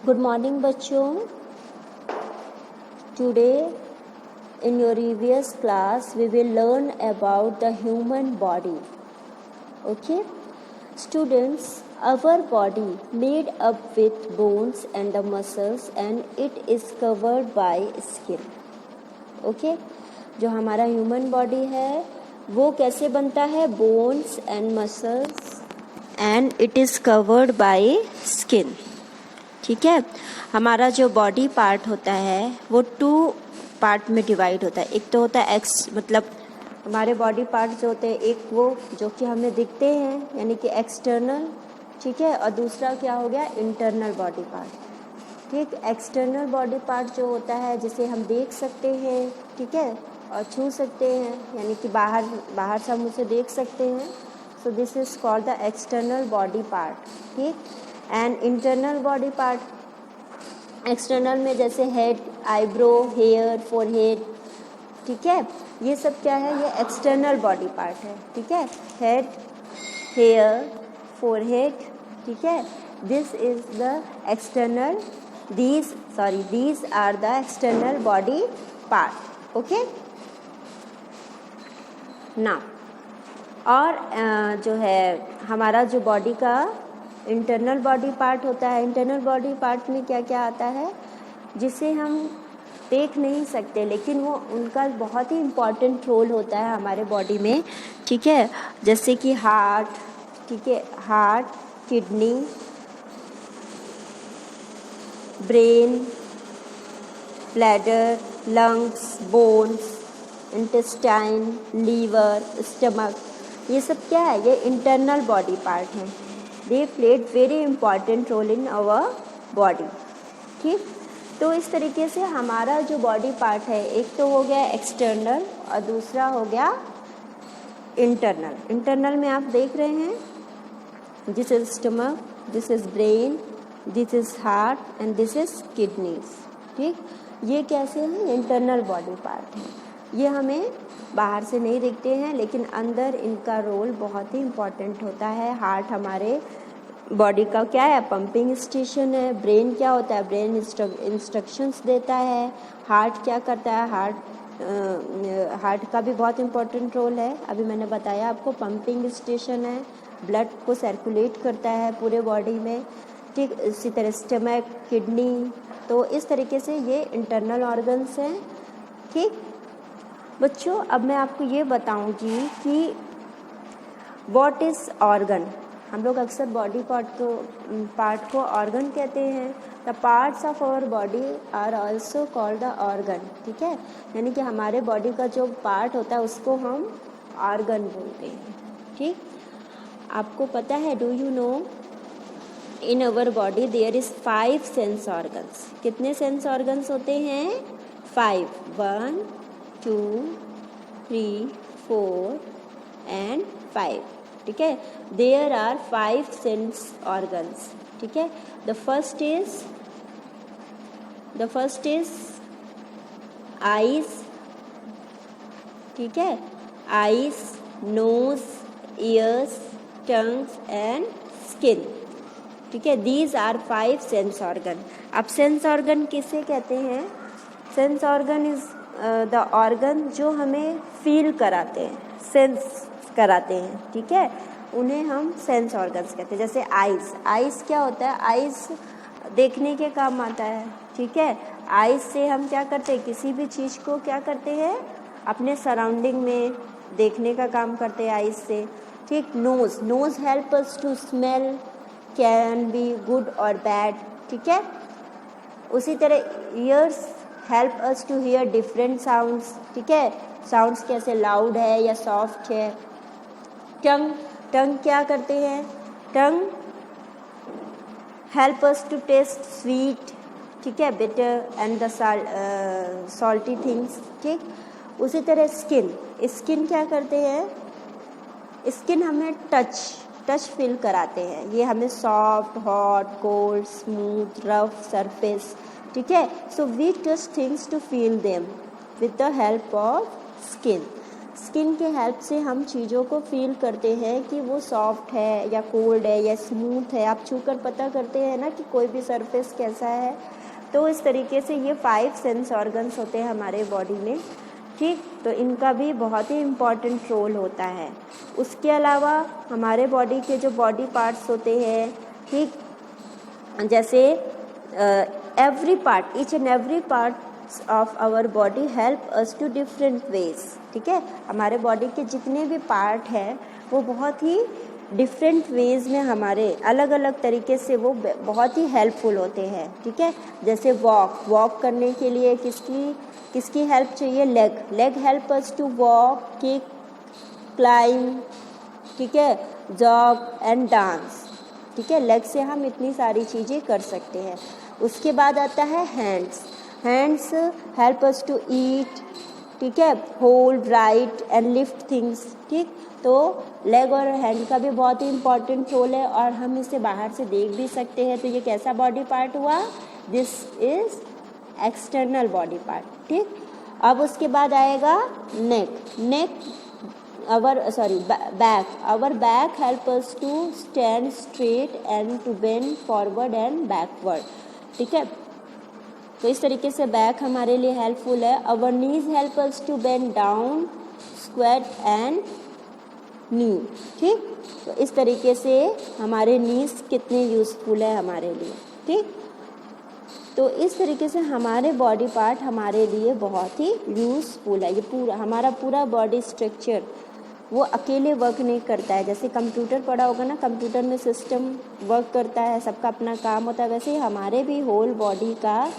Good morning बच्चों। Today in your previous class we will learn about the human body. Okay students, our body made up with bones and the muscles and it is covered by skin. Okay, जो हमारा human body है वो कैसे बनता है? Bones and muscles and it is covered by skin. ठीक है, हमारा जो बॉडी पार्ट होता है वो 2 पार्ट में डिवाइड होता है. एक तो होता है मतलब हमारे बॉडी पार्ट जो होते हैं, एक वो जो कि हमें दिखते हैं यानी कि एक्सटर्नल, ठीक है, और दूसरा क्या हो गया? Internal body part. ठीक, एक्सटर्नल बॉडी पार्ट जो होता है जिसे हम देख सकते हैं, ठीक है, और छू सकते हैं, यानी कि बाहर से हम उसे देख सकते हैं. So this is called the external body part. ठीक, and internal body part, external में जैसे हेड, आईब्रो, हेयर, फोरहेड, ठीक है, ये सब क्या है? ये एक्सटर्नल बॉडी पार्ट है. ठीक है, हेड, हेयर, फोरहेड, ठीक है, this is the external, these are the external body part. Okay, now और जो है हमारा जो बॉडी का इंटरनल बॉडी पार्ट होता है, इंटरनल बॉडी पार्ट में क्या क्या आता है जिसे हम देख नहीं सकते, लेकिन वो उनका बहुत ही इम्पॉर्टेंट रोल होता है हमारे बॉडी में. ठीक है, जैसे कि हार्ट, ठीक है, heart, kidney, brain, bladder, lungs, bones, intestine, liver, stomach, ये सब क्या है? ये इंटरनल बॉडी पार्ट हैं. They played very important role in our body. ठीक, तो इस तरीके से हमारा जो बॉडी पार्ट है, एक तो हो गया एक्सटर्नल और दूसरा हो गया इंटरनल. इंटरनल में आप देख रहे हैं, this is stomach, this is brain, this is heart and this is kidneys. ठीक, ये कैसे हैं? इंटरनल बॉडी पार्ट हैं. ये हमें बाहर से नहीं दिखते हैं, लेकिन अंदर इनका रोल बहुत ही इम्पॉर्टेंट होता है. हार्ट हमारे बॉडी का क्या है? पंपिंग स्टेशन है. ब्रेन क्या होता है? ब्रेन इंस्ट्रक्शंस देता है. हार्ट क्या करता है? हार्ट का भी बहुत इम्पोर्टेंट रोल है. अभी मैंने बताया आपको, पंपिंग स्टेशन है, ब्लड को सर्कुलेट करता है पूरे बॉडी में. ठीक, इसी तरह स्टमक, किडनी, तो इस तरीके से ये इंटरनल ऑर्गन्स हैं. ठीक बच्चों, अब मैं आपको ये बताऊंगी कि व्हाट इज़ ऑर्गन. हम लोग अक्सर बॉडी पार्ट को ऑर्गन कहते हैं. The parts of our body are also called the organ. ठीक है, यानी कि हमारे बॉडी का जो पार्ट होता है उसको हम ऑर्गन बोलते हैं. ठीक, आपको पता है, do you know, in our body there is 5 sense organs. कितने सेंस ऑर्गन्स होते हैं? 5. 1, 2, 3, 4 एंड 5. ठीक है, देयर आर 5 सेंस ऑर्गन्स. ठीक है, द फर्स्ट इज आईज. ठीक है, eyes, nose, ears, tongues and skin. ठीक है, दीज आर 5 सेंस ऑर्गन. अब सेंस ऑर्गन किसे कहते हैं? Sense organ is the organ जो हमें फील कराते हैं, सेंस कराते हैं. ठीक है, उन्हें हम सेंस ऑर्गन्स कहते हैं. जैसे आइज़ क्या होता है? आइज़ देखने के काम आता है. ठीक है, आइज़ से हम क्या करते हैं? किसी भी चीज़ को क्या करते हैं? अपने सराउंडिंग में देखने का काम करते हैं आइज़ से. ठीक, nose help us to smell, can be good और बैड. ठीक है, उसी तरह ears help us to hear different sounds. ठीक है, साउंड्स कैसे, लाउड है या सॉफ्ट है. टंग क्या करते हैं? Tongue help us to taste sweet, ठीक है, bitter and the salty things. ठीक, उसी तरह स्किन क्या करते हैं? स्किन हमें टच फील कराते हैं. ये हमें soft, hot, cold, smooth, rough surface. ठीक है, so we touch things to feel them with the help of skin. Skin के हेल्प से हम चीज़ों को फील करते हैं कि वो सॉफ्ट है या कोल्ड है या स्मूथ है। आप छूकर पता करते हैं ना कि कोई भी सरफेस कैसा है। तो इस तरीके से ये 5 सेंस ऑर्गन्स होते हैं हमारे बॉडी में, ठीक। तो इनका भी बहुत ही इम्पॉर्टेंट रोल होता है। उसके अलावा हमारे बॉडी के जो बॉडी पार्ट्स होते हैं, ठीक, जैसे every part, each and every part of our body help us to different ways, ठीक है। हमारे बॉडी के जितने भी पार्ट हैं वो बहुत ही डिफरेंट वेज में हमारे अलग अलग तरीके से वो बहुत ही हेल्पफुल होते हैं, ठीक है। जैसे वॉक करने के लिए किसकी हेल्प चाहिए? Leg help us to walk, kick, climb, ठीक है, जॉग एंड डांस, ठीक है। लेग से हम इतनी सारी चीज़ें कर सकते हैं। उसके बाद आता है hands help us to eat, ठीक है, hold, write and lift things, ठीक। तो लेग और हैंड का भी बहुत ही इम्पॉर्टेंट रोल है और हम इसे बाहर से देख भी सकते हैं। तो ये कैसा बॉडी पार्ट हुआ? This is external body part, ठीक। अब उसके बाद आएगा नेक our back help us to stand straight and to bend forward and backward, ठीक है। तो इस तरीके से बैक हमारे लिए हेल्पफुल है। our knees help us to bend down, squat and knee, ठीक। तो इस तरीके से हमारे नीज कितने यूजफुल है हमारे लिए, ठीक। तो इस तरीके से हमारे बॉडी पार्ट हमारे लिए बहुत ही यूजफुल है। ये हमारा पूरा बॉडी स्ट्रक्चर वो अकेले वर्क नहीं करता है। जैसे कंप्यूटर पढ़ा होगा ना, कंप्यूटर में सिस्टम वर्क करता है, सबका अपना काम होता है, वैसे ही हमारे भी होल बॉडी का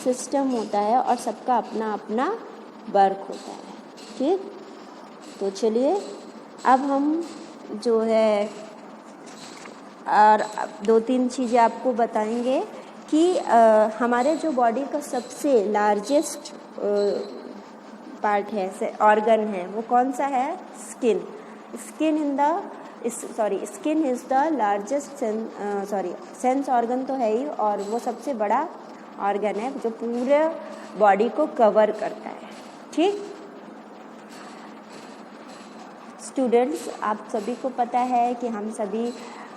सिस्टम होता है और सबका अपना अपना वर्क होता है, ठीक। तो चलिए अब हम जो है और 2-3 चीज़ें आपको बताएंगे कि हमारे जो बॉडी का सबसे लार्जेस्ट पार्ट है, ऑर्गन है, वो कौन सा है? Skin is the largest sense organ तो है ही, और वो सबसे बड़ा ऑर्गन है जो पूरे बॉडी को कवर करता है, ठीक। स्टूडेंट्स, आप सभी को पता है कि हम सभी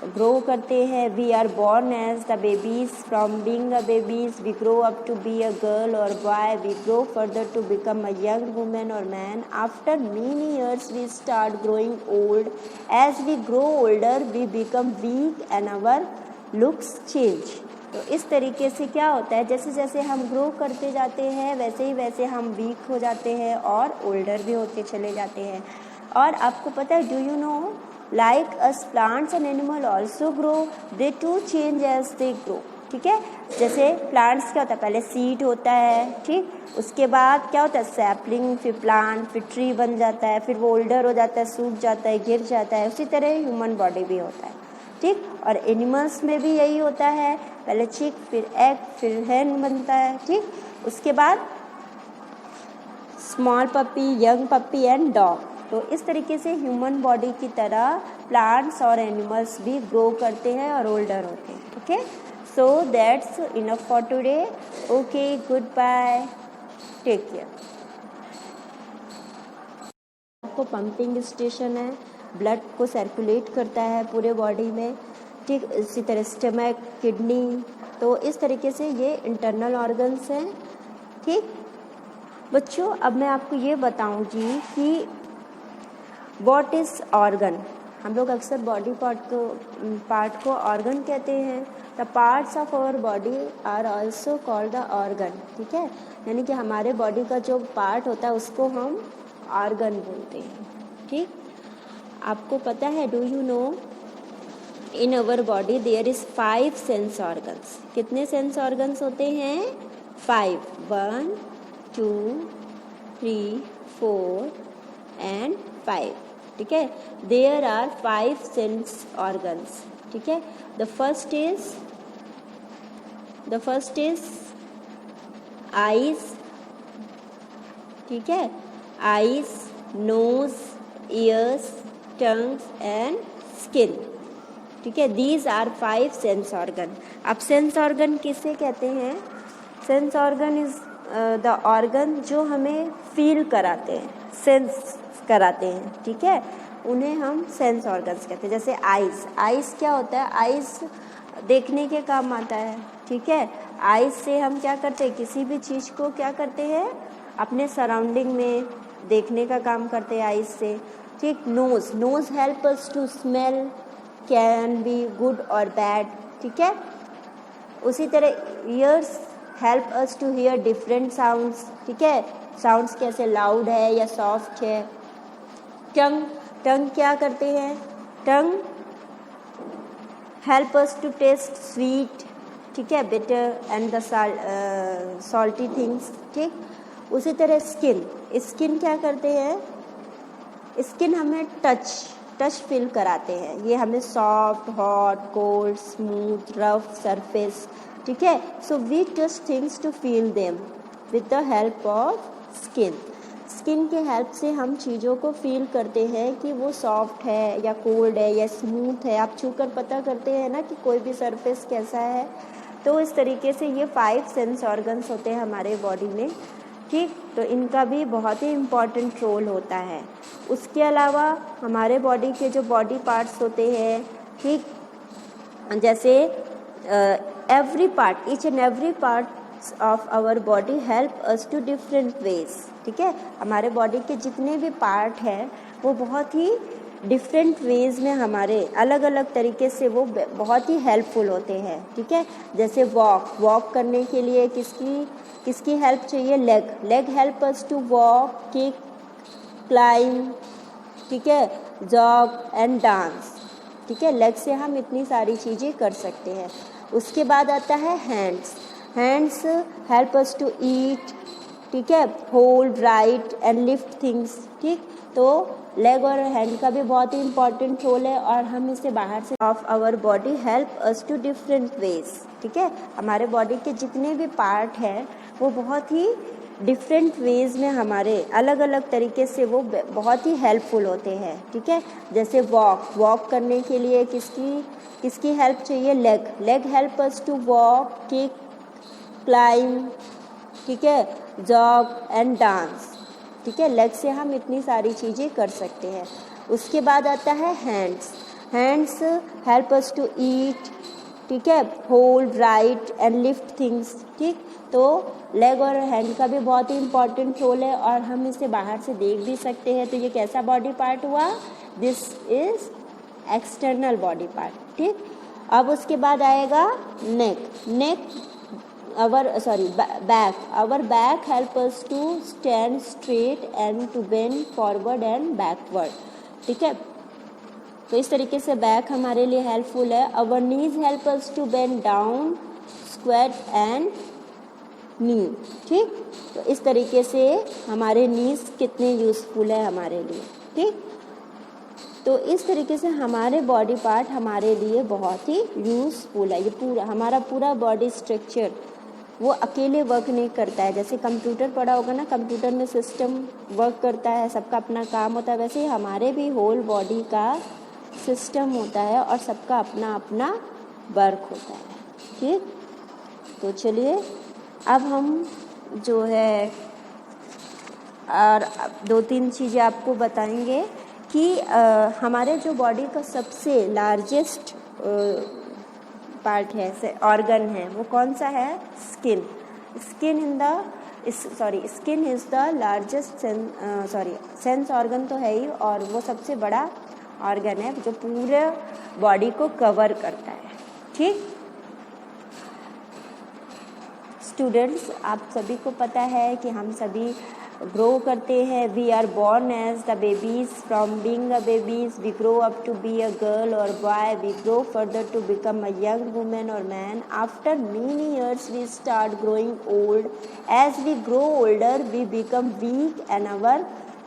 ग्रो करते हैं। We are born as the babies. From being a babies, we grow up to be a girl or boy. We grow further to become a young woman or man. After many years, we start growing old. As we grow older, we become weak and our looks change. तो इस तरीके से क्या होता है, जैसे जैसे हम ग्रो करते जाते हैं वैसे हम वीक हो जाते हैं और ओल्डर भी होते चले जाते हैं। और आपको पता है, do you no, like us plants and animal also grow, they too change as they grow, ठीक है। जैसे प्लांट्स क्या होता है, पहले सीड होता है, ठीक, उसके बाद क्या होता है सैपलिंग, फिर प्लांट, फिर ट्री बन जाता है, फिर वो ओल्डर हो जाता है, सूख जाता है, गिर जाता है। उसी तरह ह्यूमन बॉडी भी होता है, ठीक। और एनिमल्स में भी यही होता है, पहले चिक, फिर एग, फिर हेन बनता है, ठीक। उसके बाद small puppy, young puppy and dog. तो इस तरीके से ह्यूमन बॉडी की तरह प्लांट्स और एनिमल्स भी ग्रो करते हैं और ओल्डर होते हैं, okay. So that's enough for today. Okay, goodbye, take care. आपको पंपिंग स्टेशन है, ब्लड को सर्कुलेट करता है पूरे बॉडी में, ठीक। इसी तरह स्टमक, किडनी, तो इस तरीके से ये इंटरनल ऑर्गन्स हैं, ठीक। बच्चों, अब मैं आपको ये बताऊंगी कि व्हाट इज़ ऑर्गन। हम लोग अक्सर बॉडी पार्ट को ऑर्गन कहते हैं। The parts of our body are also called the organ, ठीक है। यानी कि हमारे बॉडी का जो पार्ट होता है उसको हम ऑर्गन बोलते हैं, ठीक। आपको पता है, do you know, in our body there is 5 sense organs. कितने सेंस ऑर्गन्स होते हैं? 5, 1, 2, 3, 4 एंड 5, ठीक है। देयर आर 5 सेंस ऑर्गन्स, ठीक है। द फर्स्ट इज आईज, ठीक है, eyes, nose, ears, tongues and skin, ठीक है। These are 5 sense organ. अब सेंस ऑर्गन किसे कहते हैं? Sense organ is the organ जो हमें फील कराते हैं। कराते हैं, ठीक है, उन्हें हम सेंस ऑर्गन्स कहते हैं। जैसे आइज़ क्या होता है, आइज़ देखने के काम आता है, ठीक है। आइज़ से हम क्या करते हैं, किसी भी चीज़ को क्या करते हैं, अपने सराउंडिंग में देखने का काम करते हैं आइज़ से, ठीक। Nose help us to smell, can be good और बैड, ठीक है। उसी तरह ears help us to hear different sounds, ठीक है, साउंड्स कैसे लाउड है या सॉफ्ट है। टंग क्या करते हैं, tongue help us to taste sweet, ठीक है, bitter and the salty things, ठीक। उसी तरह स्किन क्या करते हैं, स्किन हमें टच फील कराते हैं, ये हमें soft, hot, cold, smooth, rough surface, ठीक है। So we touch things to feel them with the help of skin के हेल्प से हम चीज़ों को फील करते हैं कि वो सॉफ्ट है या कोल्ड है या स्मूथ है। आप छूकर पता करते हैं ना कि कोई भी सरफेस कैसा है। तो इस तरीके से ये 5 सेंस ऑर्गन्स होते हैं हमारे बॉडी में, ठीक। तो इनका भी बहुत ही इम्पॉर्टेंट रोल होता है। उसके अलावा हमारे बॉडी के जो बॉडी पार्ट्स होते हैं, ठीक, जैसे each and every part of our body help us to different ways, ठीक है। हमारे बॉडी के जितने भी पार्ट हैं वो बहुत ही डिफरेंट वेज में हमारे अलग अलग तरीके से वो बहुत ही हेल्पफुल होते हैं, ठीक है। जैसे वॉक करने के लिए किसकी हेल्प चाहिए, leg help us to walk, kick, climb, ठीक है, जॉग एंड डांस, ठीक है। लेग से हम इतनी सारी चीज़ें कर सकते हैं। उसके बाद आता है hands help us to eat, ठीक है, hold, write and lift things, ठीक। तो लेग और हैंड का भी बहुत ही इम्पॉर्टेंट रोल है और हम इसे बाहर से of our body help us to different ways, ठीक है। हमारे बॉडी के जितने भी पार्ट हैं वो बहुत ही डिफरेंट वेज में हमारे अलग अलग तरीके से वो बहुत ही हेल्पफुल होते हैं, ठीक है। जैसे वॉक करने के लिए किसकी हेल्प चाहिए, leg help us to walk, kick, climb, ठीक है, जॉग एंड डांस, ठीक है। लेग से हम इतनी सारी चीज़ें कर सकते हैं। उसके बाद आता है hands help us to eat, ठीक है, hold, write and lift things, ठीक। तो लेग और हैंड का भी बहुत ही इम्पॉर्टेंट रोल है और हम इसे बाहर से देख भी सकते हैं। तो ये कैसा बॉडी पार्ट हुआ, this is external body part, ठीक। अब उसके बाद आएगा नेक our back help us to stand straight and to bend forward and backward, ठीक है। तो इस तरीके से बैक हमारे लिए हेल्पफुल है। our knees help us to bend down, squat and knee, ठीक। तो इस तरीके से हमारे नीज कितने यूज़फुल है हमारे लिए, ठीक। तो इस तरीके से हमारे बॉडी पार्ट हमारे लिए बहुत ही यूज़फुल है। ये हमारा पूरा बॉडी स्ट्रक्चर वो अकेले वर्क नहीं करता है। जैसे कंप्यूटर पढ़ा होगा ना, कंप्यूटर में सिस्टम वर्क करता है, सबका अपना काम होता है, वैसे ही हमारे भी होल बॉडी का सिस्टम होता है और सबका अपना अपना वर्क होता है, ठीक। तो चलिए अब हम जो है और 2-3 चीज़ें आपको बताएंगे कि हमारे जो बॉडी का सबसे लार्जेस्ट पार्ट है, ऑर्गन है, वो कौन सा है, skin is the largest sense organ तो है ही और वो सबसे बड़ा ऑर्गन है जो पूरे बॉडी को कवर करता है, ठीक। स्टूडेंट्स, आप सभी को पता है कि हम सभी ग्रो करते हैं। We are born as the babies. From being a babies, we grow up to be a girl or boy. We grow further to become a young woman or man. After many years, we start growing old. As we grow older, we become weak and our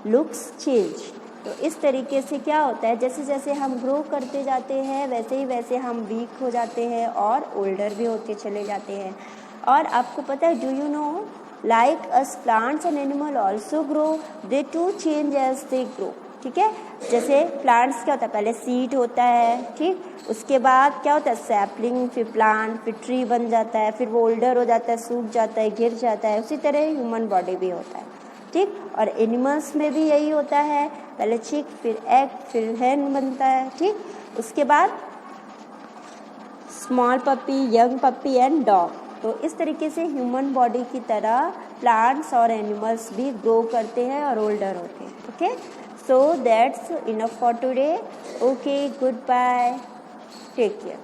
looks change. तो इस तरीके से क्या होता है, जैसे जैसे हम ग्रो करते जाते हैं वैसे हम वीक हो जाते हैं और ओल्डर भी होते चले जाते हैं। और आपको पता है, do you no, like us plants and animal also grow, they too change as they grow, ठीक है। जैसे प्लांट्स क्या होता है, पहले सीड होता है, ठीक, उसके बाद क्या होता है, सैपलिंग, फिर प्लांट, फिर ट्री बन जाता है, फिर वो ओल्डर हो जाता है, सूख जाता है, गिर जाता है। उसी तरह ह्यूमन बॉडी भी होता है। ठीक। और एनिमल्स में भी यही होता है, पहले चिक, फिर एग, फिर हैन बनता है, ठीक। उसके बाद small puppy, young puppy and dog. तो इस तरीके से ह्यूमन बॉडी की तरह प्लांट्स और एनिमल्स भी ग्रो करते हैं और ओल्डर होते हैं। Okay, so that's enough for today. Okay, goodbye, take care.